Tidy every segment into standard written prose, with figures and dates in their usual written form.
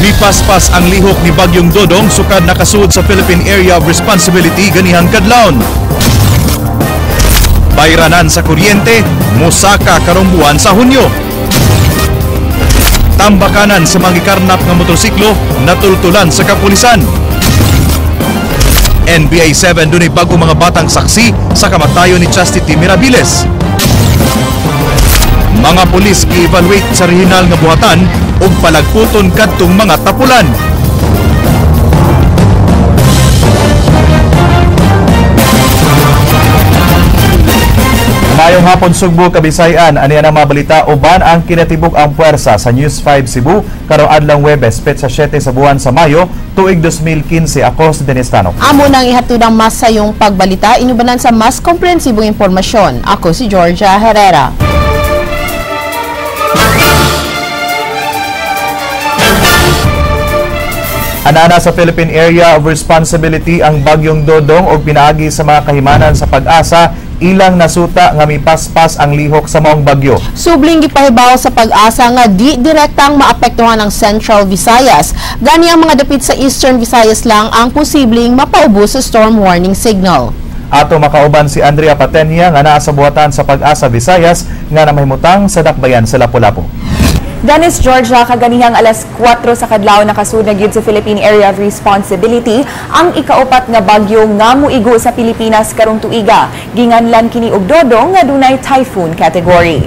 Mipaspas ang lihok ni Bagyong Dodong sukad nakasuod sa Philippine Area of Responsibility ganihang kadlawon. Bayranan sa kuryente, mosaka karong buwan sa Hunyo. Tambakanan sa mangikarnap nga motorsiklo natultulan sa kapulisan. NBA 7 dunay bago mga batang saksi sa kamatayon ni Chastity Mirabiles. Mga pulis gi-evaluate sa regional nga buhatan ug palagputon kadtong mga tapulan. Mayong hapon Sugbo, Kabisayan, ani ang mga balita uban ang kinatibuk ang puwersa sa News 5 Cebu karong adlong Huwebes petsa 7 sa buwan sa Mayo tuig 2015. Ako si Dennis Tanok. Amo nang ihatod ang mas sayong pagbalita inubanan sa mas komprehensibong impormasyon. Ako si Georgia Herrera. Anana sa Philippine Area of Responsibility ang Bagyong Dodong o pinaagi sa mga kahimanan sa Pag-asa ilang nasuta nga mipaspas ang lihok sa maong bagyo. Subling gipahibaw sa Pag-asa nga di direktang maapektuhan ang Central Visayas. Gani ang mga dapit sa Eastern Visayas lang ang posibleng mapaubo sa storm warning signal. Ato makauban si Andrea Patenia nga naa sa buhatan sa Pag-asa Visayas nga namahimutang sa dakbayan sa Lapu-Lapu. Dennis, Georgia, kaganihang alas 4 sa kadlaw nakasunod gyud sa Philippine Area of Responsibility ang ikaupat nga bagyo nga muigo sa Pilipinas karong tuiga. Ginganlan kini og Dodong nga dunay typhoon category.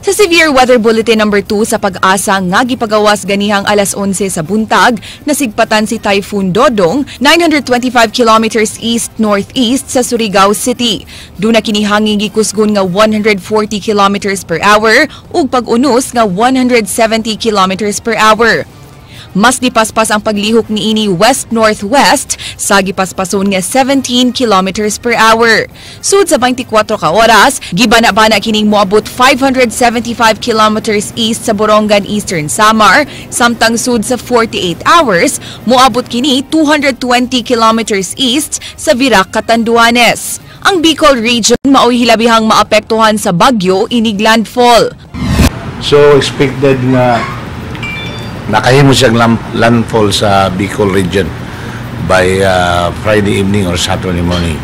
Sa Severe Weather Bulletin number 2 sa Pag-asa nga gipagawas ganihang alas 11 sa buntag, nasigpatan si Typhoon Dodong 925 kilometers east-northeast sa Surigao City. Duna kini hangin gikusgon nga 140 kilometers per hour ug pag-unos nga 170 kilometers per hour. Mas dipaspas ang paglihok niini west-northwest sa gipaspason nga 17 kilometers per hour. Sud sa 24 ka oras, gibana-bana kining moabot 575 kilometers east sa Borongan, Eastern Samar, samtang sud sa 48 hours, moabot kini 220 kilometers east sa Virac, Catanduanes. Ang Bicol region mao'y hilabihang maapektuhan sa bagyo inig landfall. So expected nga nakahimo siyang landfall sa Bicol region by Friday evening or Saturday morning.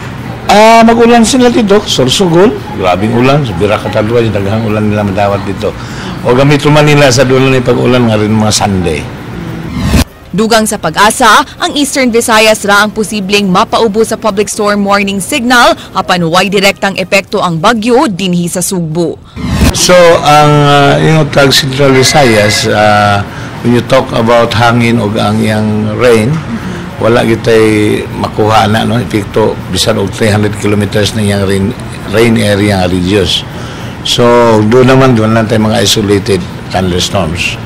Mag-ulan sila dito, Sorsogon, grabing ulan, sa Virac, Catanduanes, daghang ulan nila madawat dito. O gamit man nila sa dulo ni pag-ulan nga rin mga Sunday. Dugang sa Pag-asa, ang Eastern Visayas ra ang posibleng mapaubo sa public storm warning signal apan way direktang epekto ang bagyo dinhi sa Sugbo. So ang yung tag Central Visayas, when you talk about hangin o ang iyang rain, wala kitay makuha na no epekto bisan og 300 kilometers na iyang rain area nga radius. So doon lang tayo mga isolated thunderstorms.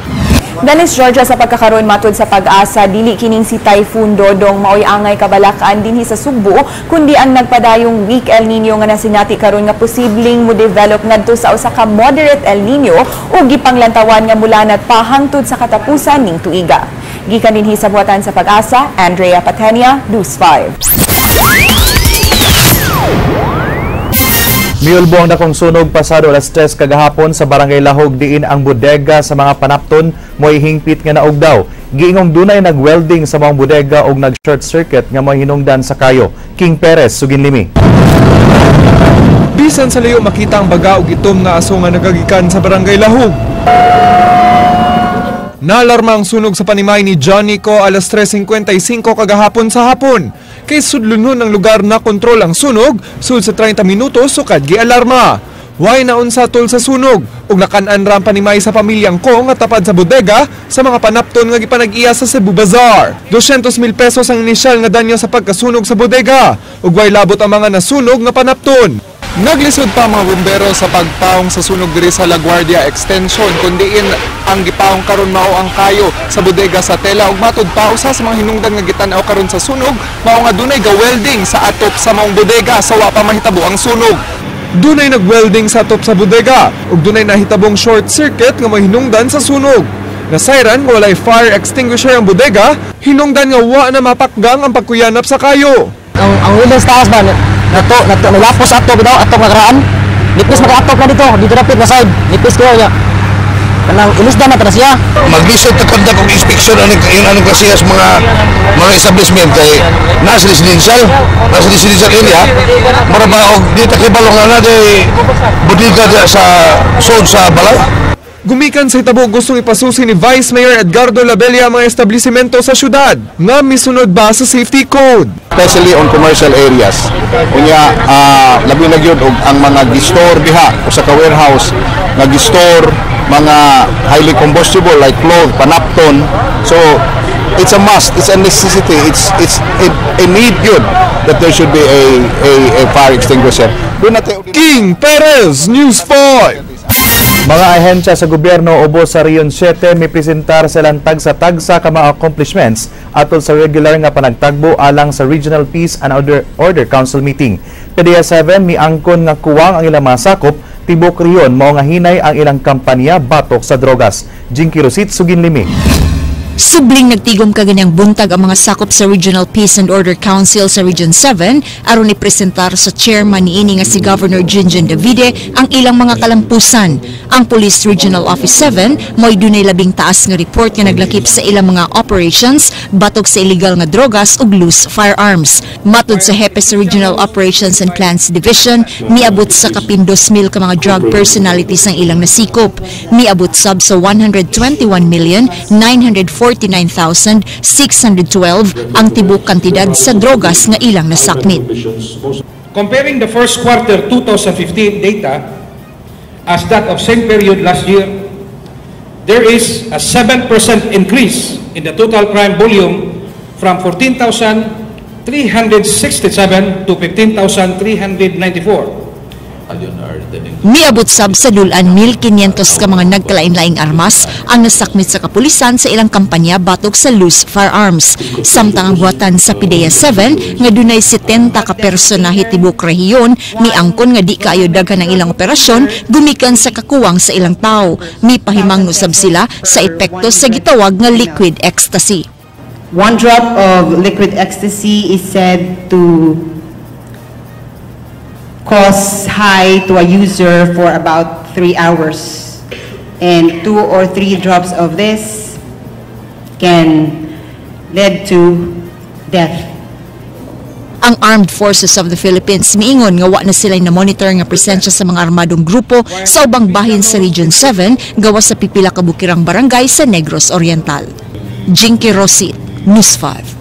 Dennis, Georgia, sa pagkakaroon matud sa Pag-asa, dili kining si Typhoon Dodong maoy angay kabalakan dinhi sa Sugbo, kundi ang nagpadayong weak El Nino nga nasinati karon nga posibleng mo develop ngadto sa usa ka moderate El Nino ug gipanglantawan nga mulanat pa hangtod sa katapusan ning tuiga. Gikan dinhi sa buhatan sa Pag-asa, Andrea Patenia, News 5. Miulbo ang dakong sunog pasado alas 3 kagahapon sa Barangay Lahog diin ang bodega sa mga panapton mo'y hingpit nga naog daw. Giingong dunay nag-welding sa mga bodega og nag-short circuit nga mo'y hinungdan sa kayo. King Perez, Suginlimi. Bisan sa layo makita ang baga og itom nga aso nga nagagikan sa Barangay Lahog. Naalarma ang sunog sa panimay ni Johnny ko alas 3:55 kagahapon sa hapon. Kay sudlunon ng lugar na kontrol ang sunog, sud sa 30 minutos sukad gialarma. Way naunsa tol sa sunog ug nakan-an ra ang panimay sa pamilyang ko nga tapad sa bodega sa mga panapton nga gipanag-iya sa Cebu Bazaar. 200,000 pesos ang inisyal nga danyo sa pagkasunog sa bodega ug way labot ang mga nasunog nga panapton. Naglisod pa mga bumbero sa pagpaong sa sunog diri sa LaGuardia Extension kundiin ang gipaong karon mao ang kayo sa bodega sa tela ug matud pa usa sa mga hinungdan nga gitan-aw karon sa sunog mao nga dunay ga-welding sa atop sa maong bodega sa wa pa mahitabo ang sunog. Dunay nag-welding sa atop sa bodega ug dunay nahitabong short circuit nga mahinungdan sa sunog. Nasayran nga walay fire extinguisher ang bodega, hinungdan nga wa na mapakgang ang pagkuyanap sa kayo. Ang windows taas ba nalapos ato daw atong nakaraan. Nipis makaatop na dito rapid na side. Nipis ko niya. kanang ilisda na tara siya. Mag-lisod ta kontak og inspection yung anong klase sa mga establishment kay nasa residential area para ba og di ta kibalong na day bodega sa sud sa balay. Gumikan sa hitabo gustong ipasusi ni Vice Mayor Edgardo Labella ang mga establisimento sa syudad nga misunod ba sa safety code. Especially on commercial areas. Unya labi na gyud og ang mga gistore diha o sa warehouse nga gistore mga highly combustible like clothes, panapton. So it's a must, it's a necessity, it's a need yun that there should be a fire extinguisher. King Perez, News 5. Mga ahensya sa gobyerno ubos sa Region 7 may presentar silang tagsa-tagsa ka mga accomplishments atol sa regular nga panagtagbo alang sa Regional Peace and Order Council meeting. PDEA 7 mi angkon nga kuwang ang ilang masakop tibok riyon mao nga hinay ang ilang kampanya batok sa drogas. Jinky Rosit, Suginlimi. Subling nagtigom kaganyang buntag ang mga sakop sa Regional Peace and Order Council sa Region 7 aron ipresentar sa chairman niini nga si Governor Jinjin Davide ang ilang mga kalampusan. Ang Police Regional Office 7 mo'y dunay labing taas nga report nga naglakip sa ilang mga operations batok sa illegal nga drogas ug loose firearms. Matud sa hepe sa Regional Operations and Plans Division, miabot sa kapindos mil ka mga drug personalities ang ilang nasikop. Miabot sab sa 121,949,612 ang tibok kantidad sa drogas nga ilang nasakmit. Comparing the first quarter 2015 data as that of same period last year, there is a 7% increase in the total crime volume from 14,367 to 15,394. Miabot sab sa dulan 1,500 ka mga nagkalain-laing armas ang nasakmit sa kapulisan sa ilang kampanya batok sa loose firearms. Samtang ang buhatan sa PDEA 7 nga dunay 70 ka personahe tibok rehiyon miangkon nga di kaayo daghan ang ilang operasyon gumikan sa kakuwang sa ilang tao. Mipahimang usab sila sa epekto sa gitawag nga liquid ecstasy. 1 drop of liquid ecstasy is said to cause high to a user for about 3 hours, and 2 or 3 drops of this can lead to death. Ang Armed Forces of the Philippines miingon nga wa na sila na monitor nga presensya sa mga armadong grupo sa ubang bahin sa Region 7 gawas sa pipila ka bukirang barangay sa Negros Oriental. Jinky Rosit, News 5.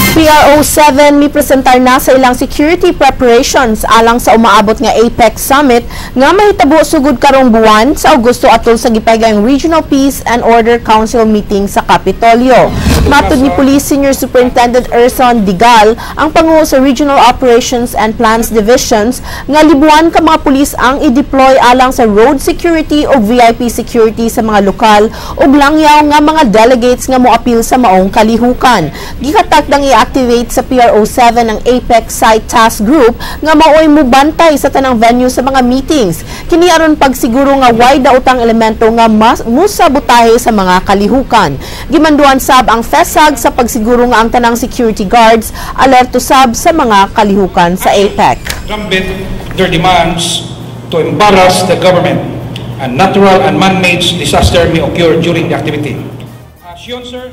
PRO 7 mi presentar na sa ilang security preparations alang sa umaabot nga APEC Summit nga mahitabo sugod karong buwan sa Agosto atol sa gipagang Regional Peace and Order Council meeting sa Kapitolyo. Matud ni Police Senior Superintendent Erson Digal, ang panguho sa Regional Operations and Plans Divisions, nga libuan ka mga pulis ang i-deploy alang sa road security o VIP security sa mga lokal ug langyaw nga mga delegates nga moapil sa maong kalihukan. Gikatakdang i-activate sa PRO 7 ang APEC Site Task Group nga maoy mubantay sa tanang venue sa mga meetings. Kini aron pagsiguro nga way daotang elemento nga musabutahe sa mga kalihukan. Gimanduan sab ang FESAG sa pagsiguro nga ang tanang security guards alerto sab sa mga kalihukan sa APEC. Trumpet their demands to embarrass the government and natural and man-made disaster may occur during the activity. As yun, sir.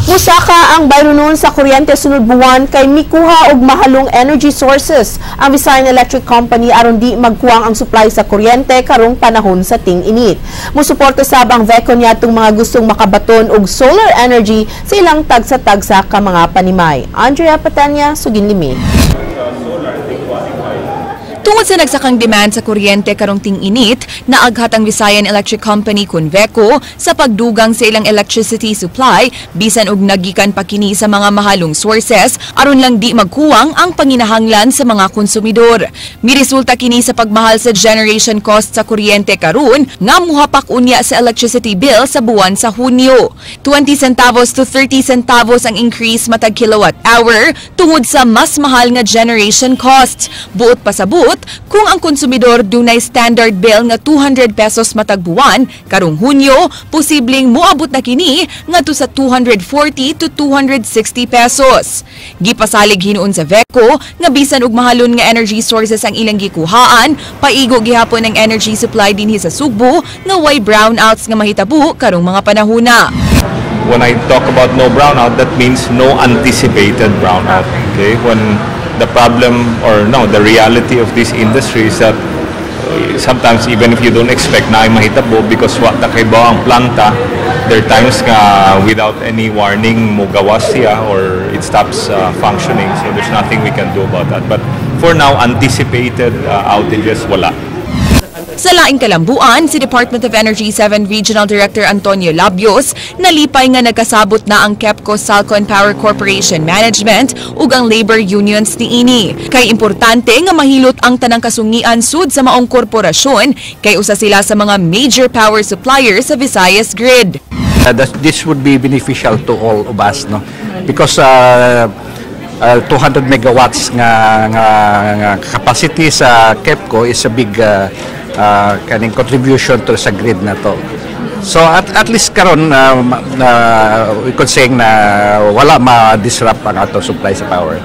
Musaka ang bayronon sa kuryente sunod buwan kay mikuha og mahalong energy sources ang Visayan Electric Company aron di magkuwang ang supply sa kuryente karong panahon sa ting-init. Musuporta sab ang VECO niadtong mga gustong makabaton og solar energy sa ilang tagsa-tagsa ka mga panimay. Andrea Patanya, Suginlimi. Tungod sa nagsakang demand sa kuryente karong ting-init, naaghat ang Visayan Electric Company kun VECO sa pagdugang sa ilang electricity supply bisan og nagikan pa kini sa mga mahalong sources aron lang di magkuwang ang panginahanglan sa mga konsumidor. Miresulta kini sa pagmahal sa generation cost sa kuryente karon nga muhapak unya sa electricity bill sa buwan sa Hunyo. 20 centavos to 30 centavos ang increase matag kilowatt hour tungod sa mas mahal nga generation cost. Buot pa sa buot, Samot, kung ang konsumidor dunay standard bill nga 200 pesos matag buwan, karong Hunyo, posibleng moabot na kini ngadto sa 240 to 260 pesos. Gipasalig hinuon sa VECO nga bisan og mahalon nga energy sources ang ilang gikuhaan, paigo gihapon ang energy supply dinhi sa Sugbo nga way brownouts nga mahitabo karong mga panahuna. When I talk about no brownout, that means no anticipated brownout. Okay, when the problem or no, the reality of this industry is that sometimes even if you don't expect na ay mahitabo because wa ta kay bawa ang planta, there are times nga without any warning mo gawas siya or it stops functioning. So there's nothing we can do about that. But for now, anticipated outages wala. Sa laing kalambuan, si Department of Energy 7 Regional Director Antonio Labios nalipay nga nagkasabot na ang KEPCO Salcon Power Corporation Management ug ang labor unions niini. Kay importante nga mahilot ang tanang kasungian sud sa maong korporasyon kay usa sila sa mga major power suppliers sa Visayas grid. This would be beneficial to all of us, no? Because 200 megawatts nga capacity sa KEPCO is a big kaning contribution to sa grid na to. So at least karon we could say na wala ma-disrupt ang ato supply sa power.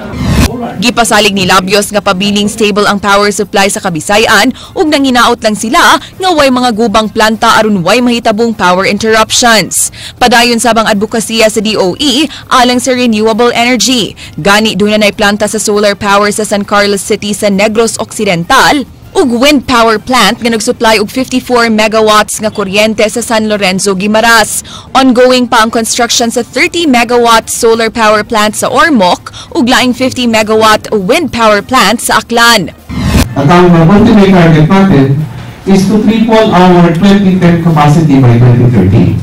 Gipasalig ni Labios nga pabiling stable ang power supply sa Kabisayan ug nanginaot lang sila nga way mga gubang planta aron way mahitabong power interruptions. Padayon sabang advokasya sa DOE alang sa renewable energy. Gani dunay planta sa solar power sa San Carlos City sa Negros Occidental ug wind power plant nga nagsupply og 54 megawatts nga kuryente sa San Lorenzo, Guimaras. Ongoing pa ang construction sa 30 megawatt solar power plant sa Ormoc ug laing 50 megawatt wind power plant sa Aklan. At ang ultimate target natin is to triple our 2010 capacity by 2030.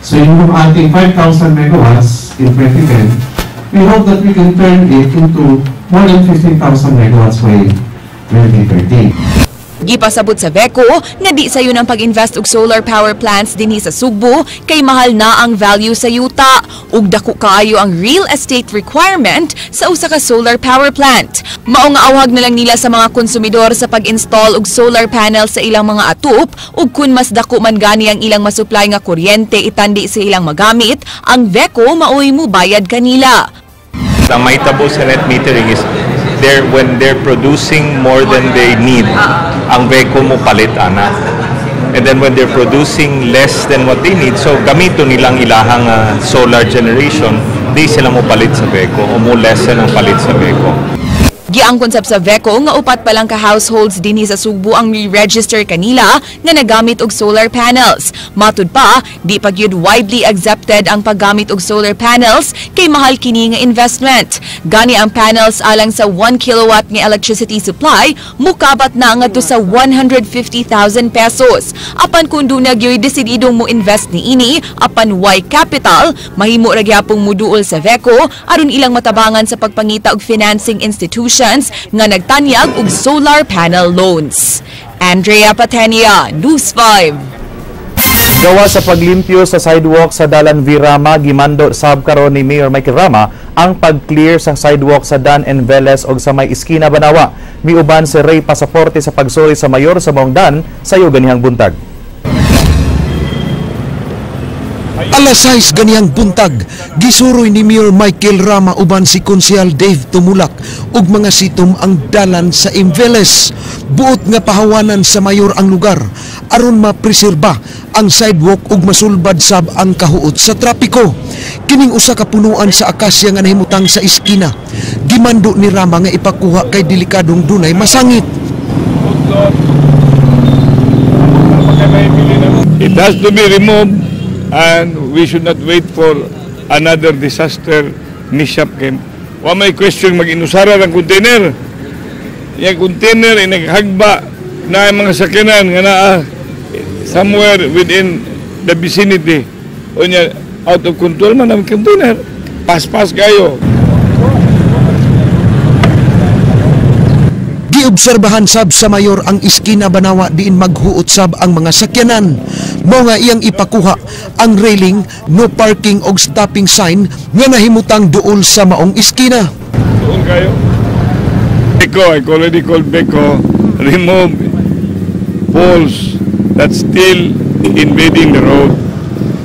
So yung ating 5,000 megawatts in 2010, we hope that we can turn it into more than 15,000 megawatts by 2030. Gipasabot sa VECO nga di sayon ang pag-invest og solar power plants dinhi sa Sugbo kay mahal na ang value sa yuta ug dako kaayo ang real estate requirement sa usa ka solar power plant. Mao nga awhag na lang nila sa mga konsumidor sa pag-install og solar panel sa ilang mga atop ug kun mas dako man gani ang ilang masupply nga kuryente itandi sa ilang magamit, ang VECO maoy mo bayad kanila. Ang mahitabo sa net metering is when they're producing more than they need, ang VECO mo palit ana. And then when they're producing less than what they need, so gamito nilang ilahang solar generation, di sila mo palit sa VECO o mo lessen ang palit sa VECO. Giangkon sab sa VECO nga upat pa lang ka households dinhi sa Sugbo ang re-register kanila nga nagamit og solar panels. Matud pa, di pa gyud widely accepted ang paggamit og solar panels kay mahal kini nga investment. Gani ang panels alang sa 1 kilowatt nga electricity supply mukabat na ngadto sa 150,000 pesos. Apan kun dunay gyud desididong mo invest niini apan why capital, mahimo ra gyapong moduol sa VECO aron ilang matabangan sa pagpangita og financing institution nga nagtanyag og solar panel loans. Andrea Patenia, News 5. Gawa sa paglimpyo sa sidewalk sa Dalan Virama, gimando sab karon ni Mayor Michael Rama ang pag-clear sa sidewalk sa Dan and Veles og sa may iskina Banawa. Miuban si Ray Pasaporte sa pagsuri sa mayor sa Maong Dan sayo ganihang buntag. Alas 6 ganihang buntag, gisuroy ni Mayor Michael Rama uban si Konsyal Dave Tumulak ug mga sitom ang dalan sa Imveles. Buot nga pahawanan sa mayor ang lugar aron mapreserba ang sidewalk ug masulbad sab ang kahuot sa trapiko. Kining usa ka punuan sa akasya nga nahimutang sa iskina, gimando ni Rama nga ipakuha kay delikadong dunay masangit. It has to be removed. And we should not wait for another disaster mishap game. Wa may question mag-inusara ng container. Yung container ay naghagba na mga sakyanan nga naa somewhere within the vicinity. O niya, out of control man ang container. Pas-pas kayo. Giobserbahan sab sa mayor ang iskina Banawa diin maghuot sab ang mga sakyanan. Mao nga iyang ipakuha ang railing, no parking og stopping sign nga nahimutang duol sa maong iskina. Duol kayo. Beko, I already called Beko remove poles that still invading the road.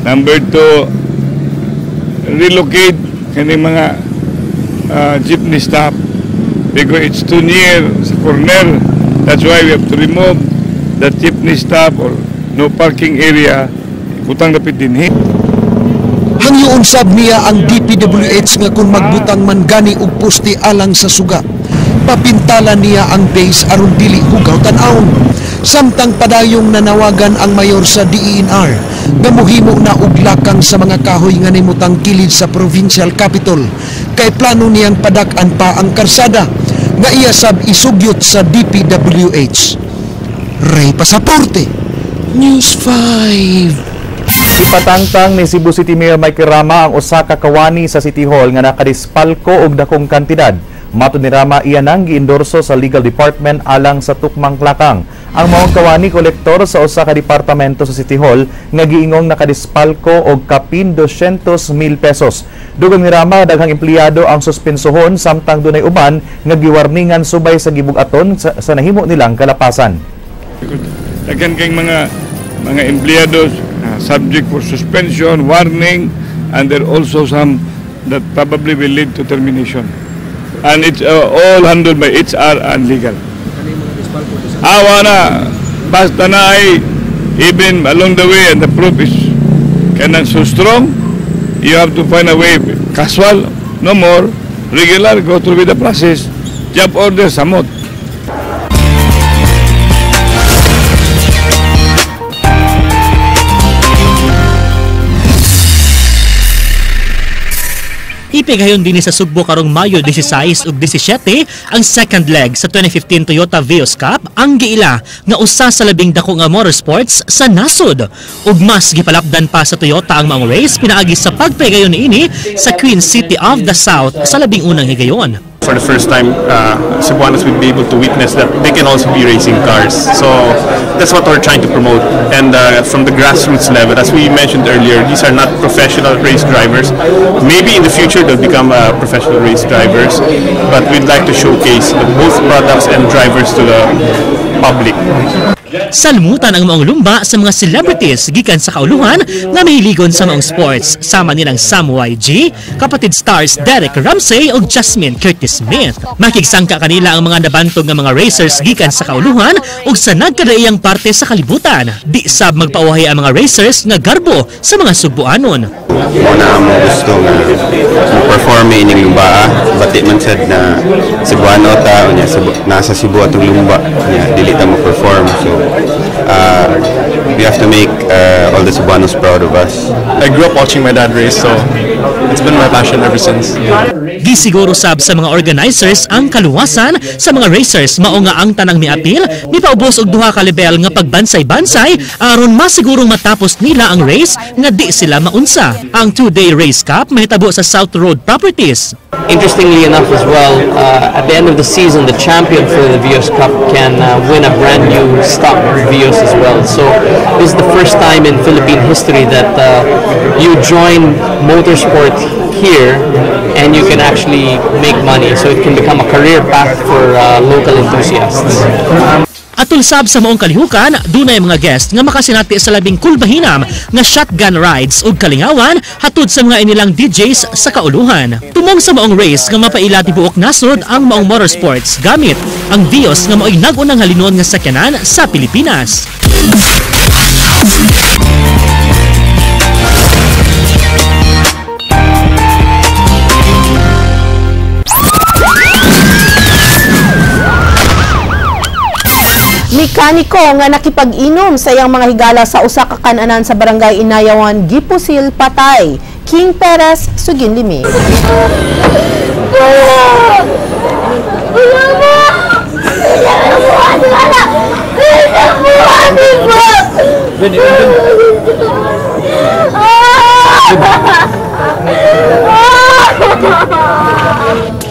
Number 2, relocate kaning mga jeepney stop because it's too near sa corner. That's why we have to remove the jeepney stop or no parking area. Butang dapit dinhi. Hangyoon sab niya ang DPWH nga kung magbutang man gani og poste alang sa suga. Papintalan niya ang base aron dili hugaw tan-awon. Samtang padayong nanawagan ang mayor sa DENR nga mohimo na og lakang sa mga kahoy nga nimutang kilid sa provincial capital kay plano niyang padak-an pa ang karsada nga iya sab isugyot sa DPWH. Ray Pasaporte, News 5. Ipatangtang ni Cebu City Mayor Mike Rama ang usa ka kawani sa City Hall nga nakadispalko og dakong kantidad. Matud ni Rama, iya nang giendorso sa Legal Department alang sa tukmang klakang. Ang mga kawani kolektor sa usa ka departamento sa City Hall nga giingong nakadispalko og kapin 200,000 pesos. Dugang ni Rama, daghang empleyado ang suspensohon samtang dunay uban nga giwarningan subay sa gibug-aton sa nahimo nilang kalapasan. Daghan kay mga empleyado subject for suspension, warning, and there are also some that probably will lead to termination. And it's all handled by HR and legal. Awa na, basta na ay even along the way and the proof is cannot so strong, you have to find a way, casual, no more, regular, go through with the process, job order, samot. Ipigayon din sa Sugbo karong Mayo 16 ug 17 ang second leg sa 2015 Toyota Vios Cup ang giila nga usa sa labing dako nga motorsports sa nasod. Ug mas gipalapdan pa sa Toyota ang mga race pinaagi sa pagpigayon niini sa Queen City of the South sa labing unang higayon. For the first time, Cebuanos will be able to witness that they can also be racing cars. So that's what we're trying to promote. And from the grassroots level, as we mentioned earlier, these are not professional race drivers. Maybe in the future they'll become professional race drivers, but we'd like to showcase both products and drivers to the public. Salmutan ang maong lumba sa mga celebrities gikan sa kauluhan nga mahiligon sa maong sports. Sama nilang Sam YG, kapatid stars Derek Ramsey ug Jasmine Curtis Smith. Makigsangka kanila ang mga nabantog nga mga racers gikan sa kauluhan ug sa nagkadaiyang parte sa kalibutan. Di sab magpauhay ang mga racers nga garbo sa mga Sugbuanon. Una mo gusto nga perform ining lumba, bati man sad na Cebuano ta unya nasa Cebu atong lumba nya dili ta mo perform. So we have to make all the Cebuanos proud of us. I grew up watching my dad race, so it's been my passion ever since. Gisiguro sab sa mga organizers ang kaluwasan sa mga racers mao nga ang tanang miapil mipaubos og duha ka level nga pagbansay-bansay aron masigurong matapos nila ang race nga di sila maunsa. Ang 2-day race cup mahitabo sa South Road Properties. Interestingly enough as well, at the end of the season, the champion for the Vios Cup can win a brand new stock Vios as well. So this is the first time in Philippine history that you join motorsport here and you can actually make money. So it can become a career path for local enthusiasts. Atul sab sa maong kalihukan, dunay mga guest nga makasinati sa labing kulbahinam nga shotgun rides ug kalingawan hatud sa mga inilang DJs sa kauluhan. Tumong sa maong race nga mapaila tibuok nasod ang maong motorsports gamit ang Vios nga mao'y nagunang halinon nga sakyanan sa Pilipinas. Mekaniko nga nakipag-inom sa iyang mga higala sa usa ka kan-anan sa barangay Inayawan, gipusil patay. King Perez, Sugin Limi.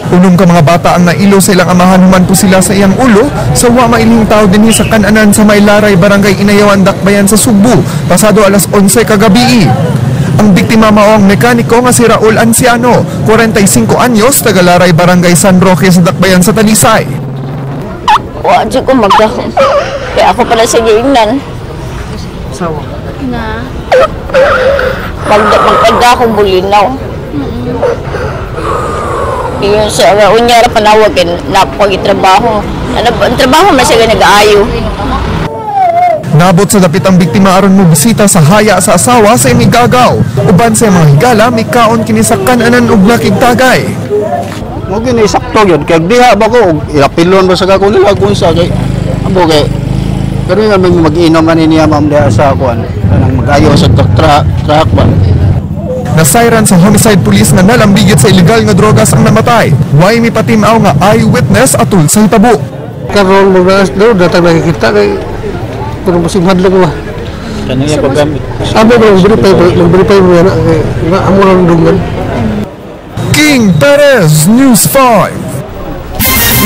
Unong ka mga bata ang nailo sa ilang amahan human po sila sa iyang ulo sa wa mailing tao dinhi sa kan-anan sa Maylaray, Barangay Inayawan, Dakbayan sa Sugbo, pasado alas 11 kagabi. Ang biktima mao ang mekaniko nga si Raul Anciano, 45 anyos, taga Laray, Barangay San Roque sa Dakbayan sa Talisay. Wadyo ko magdahon. Kaya ako pala sa giingnan. Sawa? Na? Magdahon bulinaw. Yun sa unyara panawagin na pag-itrabaho. Ang trabaho man siya nag-aayo. Nabot sa dapit ang biktima aron mo bisita sa haya sa asawa sa imigagaw. Uban sa mga higala, may kaon kini sa kananan ug nakigtagay. Mo gini sakto gyud kay diha ba ko ilapilon ba sa kako nila kun sa kay amo kay pero nga mag-inom man niya ma'am diha sa kuan kanang mag-ayo sa truck ba. Nasayran sa homicide police nga nalambigit sa illegal nga drogas ang namatay. Way mi patimaw nga eyewitness atul sa hitabo. Karon mo do datang nakikita kay pero musim hadlok ba. Kanang paggamit. Sabi ba verify mo na amo lang dungan. King Perez, News 5.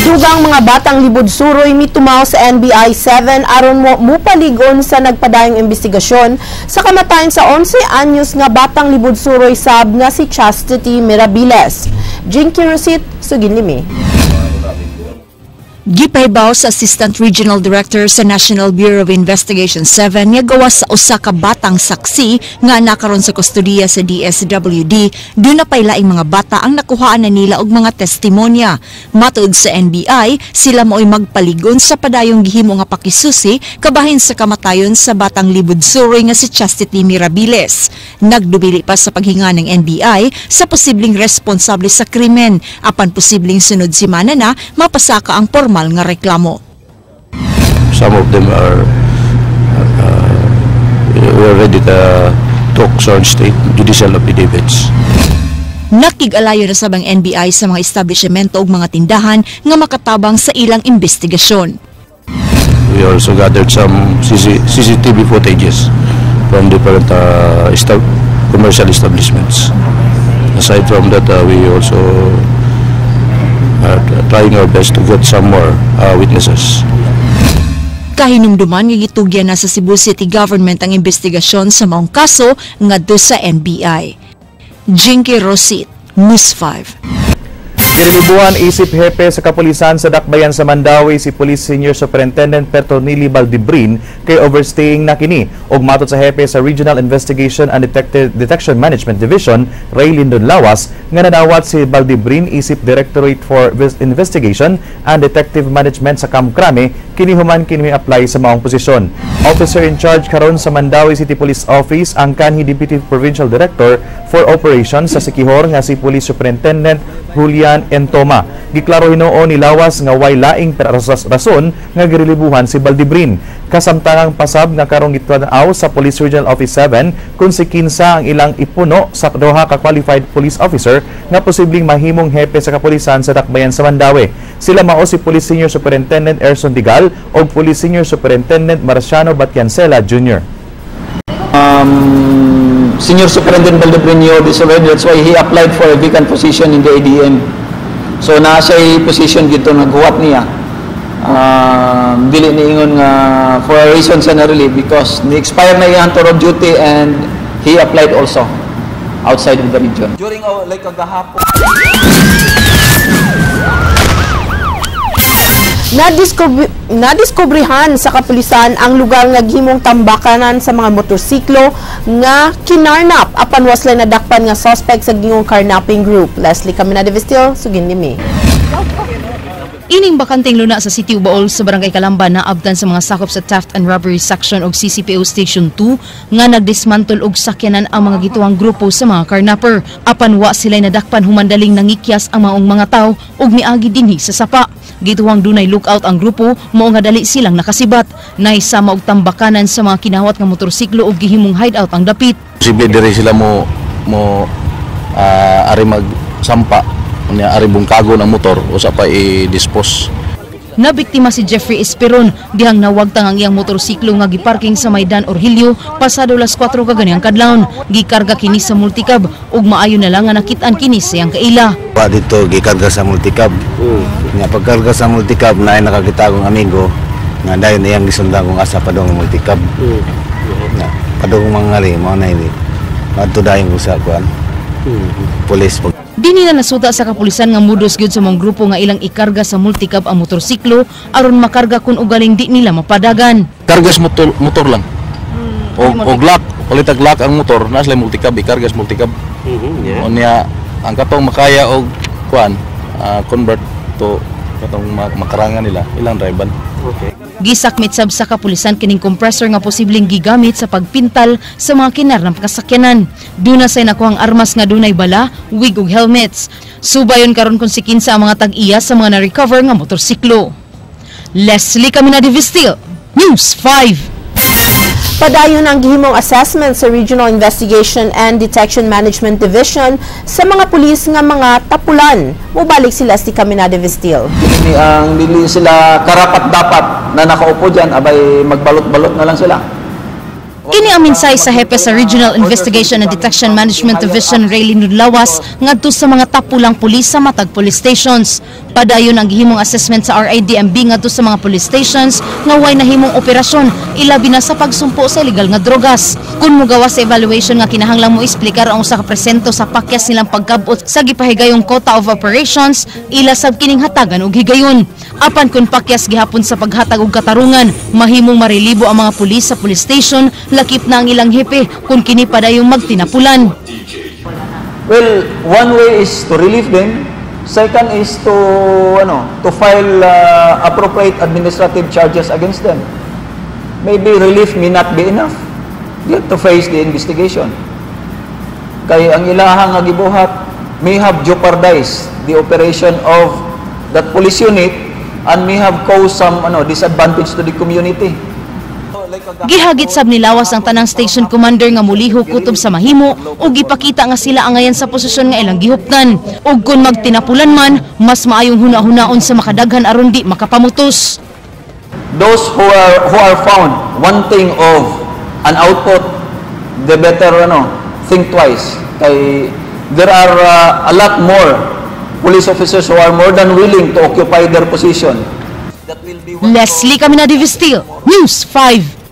Dugang mga batang libod suroy mitumaw sa NBI 7 aron mupaligon sa nagpadayong investigasyon sa kamatayon sa 11 anyos nga batang libod suroy sab nga si Chastity Mirabiles. Jinky Rosit, Suginlimi. Gipaybaw sa Assistant Regional Director sa National Bureau of Investigation 7 nga gawas sa usa ka batang saksi nga nakaron sa kustudiya sa DSWD. Doon na pailaing mga bata ang nakuhaan na nila og mga testimonya. Matud sa NBI, sila mao'y magpaligon sa padayong gihimo nga pakisusi kabahin sa kamatayon sa batang libod suroy nga si Chastity Mirabiles. Nagdubili pa sa paghinga ng NBI sa posibleng responsable sa krimen. Apan posibleng sunod semana na mapasaka ang formal nga reklamo. Some of them are we're ready to talk on state judicial affidavits. Nakig-alayo na sabang NBI sa mga establishmento ug mga tindahan nga makatabang sa ilang investigasyon. We also gathered some CCTV footages from different commercial establishments. Aside from that, we also trying our best to get some more witnesses. Kahinumduman nga gitugyan na sa Cebu City Government ang investigasyon sa maong kaso ngadto sa NBI. Jinky Rosit, News 5. Girilibuhan isip hepe sa kapulisan sa Dakbayan sa Mandawi si Police Senior Superintendent Petronili Baldibrin kay overstaying na kini ug matod sa hepe sa Regional Investigation and Detection Management Division Ray Lindon Lawas nga nadawat si Baldibrin isip Directorate for Investigation and Detective Management sa Kamkrame kini human kini apply sa maong posisyon. Officer in charge karon sa Mandawi City Police Office ang kanhi Deputy Provincial Director for Operations sa Siquijor nga si Police Superintendent Julian Entoma. Giklaro hinuon ni Lawas nga way laing rason nga girilibuhan si Baldibrin. Kasamtangang pasab nga karong gitanaw sa Police Regional Office 7 kung si kinsa ang ilang ipuno sa duha ka qualified police officer nga posibleng mahimong hepe sa kapulisan sa Dakbayan sa Mandawi. Sila mao si Police Senior Superintendent Erson Digal o Police Senior Superintendent Marciano Batiancela Jr. Senior Superintendent Baldibrin this already, that's why he applied for a vacant position in the ADM. So nasa position dito naghuwat niya. Dili niingon nga for a reason generally because ni-expire na yung tour of duty and he applied also outside of the region. During like kagahapon Nadiskubrihan sa kapulisan ang lugar nga gihimong tambakanan sa mga motorsiklo nga kinarnap apan wasla nadakpan nga suspect sa gingong carnapping group. Leslie Camina de Vestil, Suginlimi. Ining bakanting luna sa City of Baol sa Barangay Calamba na abtan sa mga sakop sa Theft and Robbery Section og CCPO Station 2 nga nagdismantle og sakyanan ang mga gituang grupo sa mga carnapper. Apan wa sila'y nadakpan humandaling nangikyas ang maong mga tao og miagi dinhi sa sapa. Gituang dunay lookout ang grupo mao nga dali silang nakasibat. Naisama og tambakanan sa mga kinawat nga motorsiklo og gihimong hideout ang dapit. Posible dire sila mo ari magsampa unya ari bungkagon ang motor usa pa i-dispose. Nabiktima si Jeffrey Esperon dihang nawagtang ang iyang motorsiklo nga giparking sa Maydan Orhilio pasado las 4 kaganihang kadlawon. Gikarga kini sa multicab ug maayo na lang nga nakit-an kini sa iyang kaila. Pa dito gikarga sa multicab. Nya pagkarga sa multicab na ay nakakita akong amigo nga dayon iyang gisundan kung asa pa dong multicab. Padong mangali mo na ini. Adto dayon ko sa kuan. Police Dini na nasuta sa kapulisan nga mudos gyud sa mga grupo nga ilang ikarga sa multicab ang motorsiklo aron makarga kun ugaling di nila mapadagan. Kargas motor lang. O glock, palitag lock ang motor, nas lay multicab, ikargas multicab. Unya ang katong makaya og kuan convert to katong makarangan nila ilang driver. Okay. Gisakmit sab sa kapulisan kining compressor nga posibleng gigamit sa pagpintal sa mga kinar ng kasakyanan. Duna say nakuhang armas nga dunay bala, wig ug helmets. Subayon karon kung si kinsa ang mga tag-iya sa mga na-recover nga motorsiklo. Leslie Caminadivistil, News 5. Padayon ang gihimong assessment sa Regional Investigation and Detection Management Division sa mga pulis nga mga tapulan. Mubalik sila si Caminadivistil. Ang dili sila karapat-dapat na nakaupo dyan, abay magbalot-balot na lang sila. Kini ang minsay sa hepe sa Regional Investigation and Detection Management Division Raylene Nudlawas ngadto sa mga tapulang pulis sa matag police stations. Padayon ang gihimong assessment sa RIDMB ngadto sa mga police stations nga way nahimong operasyon ilabi na sa pagsumpo sa illegal nga drogas. Kun mogawa sa evaluation nga kinahanglang mo explicar ang usa ka presento sa pakyas nilang pagkabot sa gipahigayong quota of operations, ila sab kining hatagan og higayon. Apan kun pakyas gihapon sa paghatag og katarungan, mahimong marelibo ang mga pulis sa police station, lakip na ang ilang hepe kung kini padayong magtinapulan. Well, one way is to relieve them. Second is to file appropriate administrative charges against them. Maybe relief may not be enough. You have to face the investigation. Kaya ang ilahang nga gibuhat may have jeopardized the operation of that police unit and may have caused some disadvantage to the community. Gihagit sab nilawas ang tanang station commander nga muliho kutob sa mahimo ug gipakita nga sila angayan sa posisyon nga ilang gihuptan. Ug kun magtinapulan man, mas maayong huna-hunaon sa makadaghan aron di makapamutos. Those who are found wanting of an output, the better think twice. Kay there are a lot more police officers who are more than willing to occupy their position. Leslie Caminadivistil, News 5.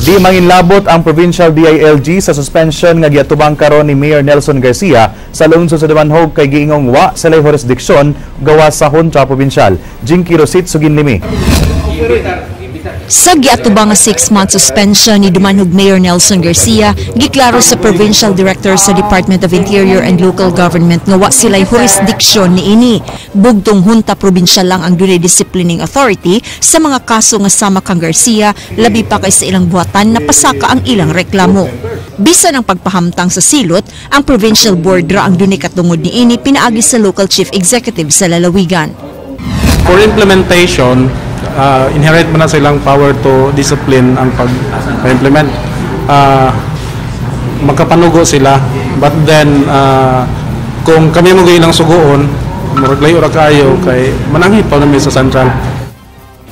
Di manginlabot ang Provincial DILG sa suspension nga giatubang karon ni Mayor Nelson Garcia sa lungsod sa Dumanhog kay giingong wa sa lay jurisdiksyon gawas sa Hunta Provincial. Jinky Rosit Suginlimi. Sa giatubang nga 6-month suspension ni Dumanhog Mayor Nelson Garcia, giklaro sa Provincial Director sa Department of Interior and Local Government nga wa sila'y jurisdiksyon niini. Bugtong Hunta Provincial lang ang dunay disciplining authority sa mga kaso nga sama kang Garcia, labi pa kay sa ilang buhatan na pasaka ang ilang reklamo. Bisan ang pagpahamtang sa silot, ang Provincial Board ra ang dunay katungod niini pinaagi sa Local Chief Executive sa lalawigan. For implementation, inherent mo na silang power to discipline ang pag-implement. Magkapanugo sila, but then kung kami mo ilang sugoon, muraglayo ra kayo kay manangit pa namin sa Central.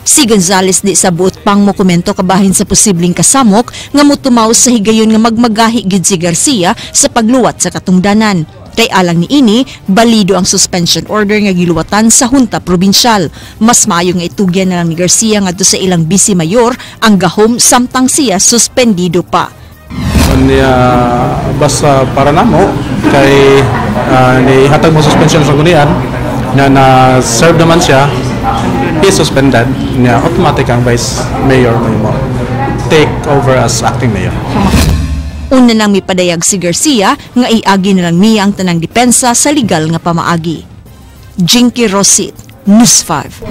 Si Gonzales di sa buot pang mo komento kabahin sa posibleng kasamok nga mutumaw sa higayon nga magmagahi gid si Garcia sa pagluwat sa katungdanan. Kay alang ni ini, balido ang suspension order nga giluwatan sa Hunta Provincial. Mas maayo nga itugyan na lang ni Garcia ngadto sa ilang vice mayor ang gahom samtang siya suspendido pa. Basta para namo kay nihatag mo suspension sa gunian na serve naman siya, he suspended niya, automatic ang vice mayor mo take over as acting mayor. Una nang mipadayag si Garcia nga iagi na lang niya ang tanang depensa sa legal nga pamaagi. Jinky Rosit, News 5.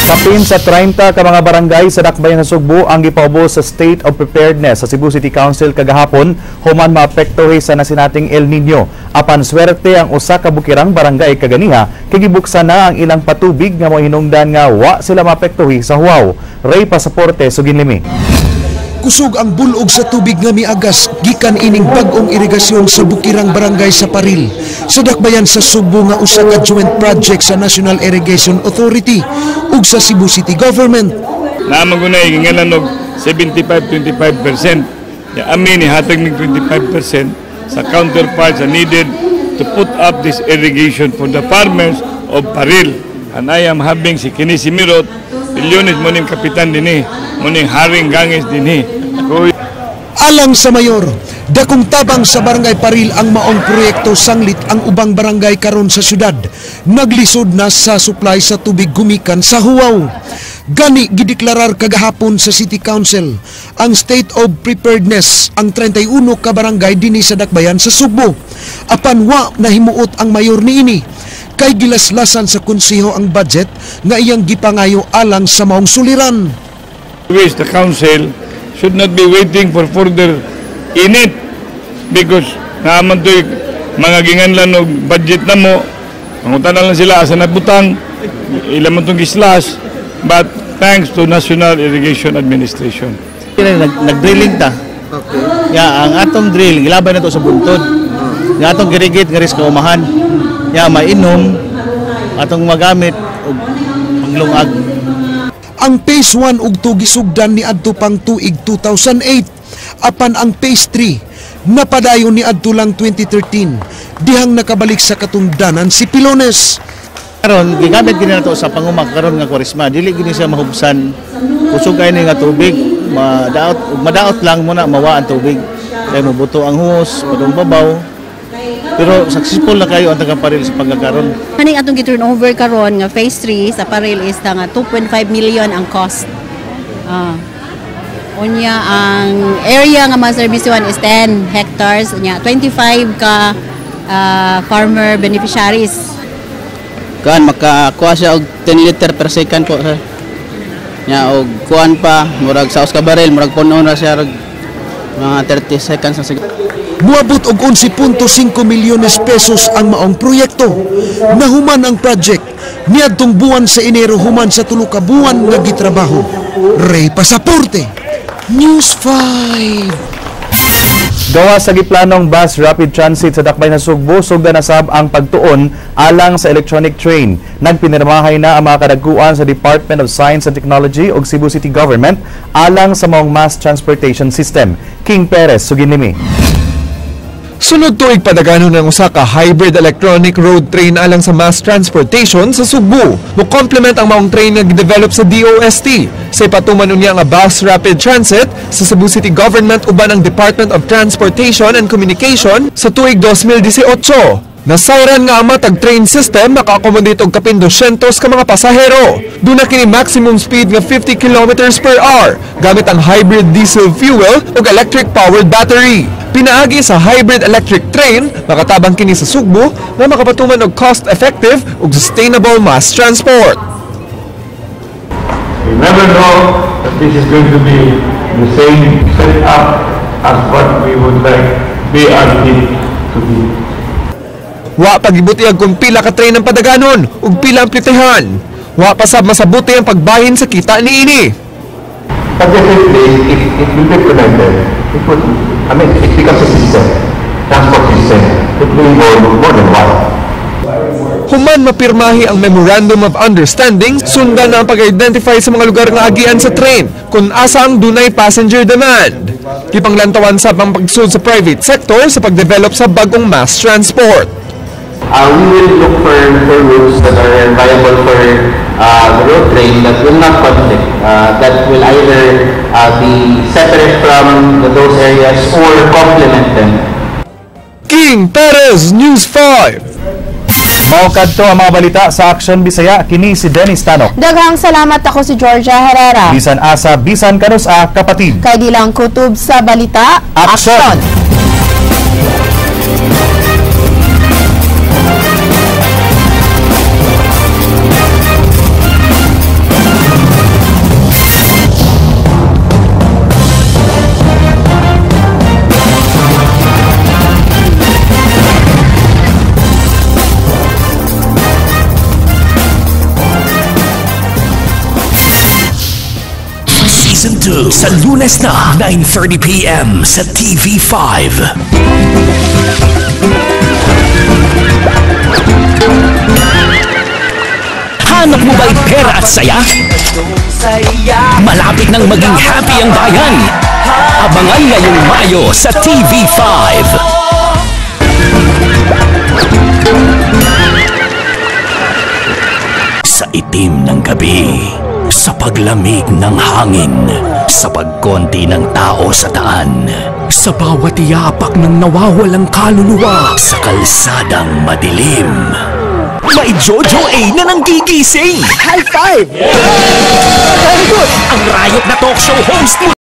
Kapin sa 30 ka mga barangay sa Dakbayan sa Sugbo ang gipaubos sa State of Preparedness sa Cebu City Council kagahapon human maapektuhi sa nasinating El Nino. Apan swerte ang usa ka bukirang barangay kaganiha kay gibuksan na ang ilang patubig nga mohinungdan nga wa sila maapektuhi sa huaw. Ray Pasaporte Suginlimi. Kusog ang bulog sa tubig nga miagas gikan ining bag-ong irigasyon sa bukirang barangay sa Paril. Sa Dakbayan sa Sugbo nga usa ka joint project sa National Irrigation Authority ug sa Cebu City Government. Namagunay gingalan og 75-25%. Ya amin ihatag mig 25% sa counterparts are needed to put up this irrigation for the farmers of Paril. And I am having si Kini Simirot, Pilyones mo ning kapitan dinhi, mo ning Haring Gangis dinhi. Alang sa mayor, Dakong tabang sa Barangay Paril ang maong proyekto sanglit ang ubang barangay karon sa syudad. Naglisod na sa supply sa tubig gumikan sa Huaw. Gani gideklarar kagahapon sa City Council ang state of preparedness ang 31 ka barangay dinhi sa Dakbayan sa Sugbo. Apan wa nahimuot ang mayor niini kay gilaslasan sa konseho ang budget nga iyang gipangayo alang sa maong suliran. The council should not be waiting for further init because naman to'y mga ginganlan o budget na mo, pangutan na lang sila asa nabutang, ilan mo itong gislas, but thanks to National Irrigation Administration. Nag-drilling ta. Okay. Ang atong drill, gilabay na ito sa buntod. Yung atong girigit, garis kaumahan. Mainom, atong magamit, o paglungag. Ang Phase 1 ug 2 gisugdan ni adto pang tuig 2008. Apan ang Phase 3 napadayon ni adto lang 2013 dihang nakabalik sa katungdanan si Pilones. Karon gigamit gini nato sa pangumag karon nga Kwaresma, dili gini siya mahubsan. Kusog kay ni nga tubig, madaot lang muna mawa ang tubig. Kay mabuto ang hose, padung babaw. Pero successful na kayo ang taga-Paril sa pagkakaroon. Kaning atong gi-turnover karon nga Phase 3 sa Paril is nga 2.5 million ang cost. Unya ang area nga maservisyon is 10 hectares, unya 25 ka farmer beneficiaries. Kuan makakuha siya og 10 liter per second po sir. Nya og kuan pa murag sa ka baril murag puno na siya mga 30 seconds sa siguro. Muabot og 11.5 milyones pesos ang maong proyekto. Nahuman ang project niadtong buwan sa Enero human sa 3 ka buwan nga gitrabaho. Ray Pasaporte, News 5. Gawa sa giplanong bus rapid transit sa Dakbayan sa Sugbo, sugda na sab ang pagtuon alang sa electronic train. Nagpinirmahay na ang mga kadagkuan sa Department of Science and Technology ug Cebu City Government alang sa maong mass transportation system. King Perez, Suginimi. Sunod tuig padaganon ng usa ka hybrid electronic road train alang sa mass transportation sa Sugbo. Mo-complement ang maong train nga gidevelop sa DOST. Sa ipatuman unya nga bus rapid transit sa Cebu City Government uban ang Department of Transportation and Communication sa tuig 2018. Nasayran nga ang matag train system maka-accommodate og kapin 200 ka mga pasahero. Duna kini maximum speed nga 50 km/h gamit ang hybrid diesel fuel ug electric powered battery. Pinaagi sa hybrid electric train, makatabang kini sa Sugbo na makapatuman og cost-effective ug sustainable mass transport. We never know that this is going to be the same setup as what we would like BRT to be. Wa pagibutiag kung pila ka train ang padaganon ug pila ang plitehan. Wa pasab masabuti ang pagbahin sa kita niini. At the same place, it will be connected. It becomes a system, transport system. It will involve more than one. Human mapirmahi ang Memorandum of Understanding, sundan na ang pag-identify sa mga lugar nga agian sa train kung asa ang dunay passenger demand. Kipanglantawan sa pagsud sa private sector sa pagdevelop sa bagong mass transport. We will look for routes that are viable for the road train that will not conflict, that will either be separate from those areas or complement them. King Perez, News 5. Maukad to ang mga balita sa Action Bisaya, kini si Dennis Tanok. Daghang salamat, ako si Georgia Herrera. Bisan asa, bisan kanus kapatid. Kay di lang kutob sa balita, Action! Season 2 sa Lunes na 9:30 PM sa TV5. Hanap mo ba'y pera at saya? Malapit nang maging happy ang bayan. Abangan ngayong Mayo sa TV5. Sa itim ng gabi, sa paglamig ng hangin, sa pagkonti ng tao sa daan, Sa bawat yapak ng nawawalang kaluluwa sa kalsadang madilim. May Jojo A na nang gigising! High five! Very good! Ang rayot na talk show host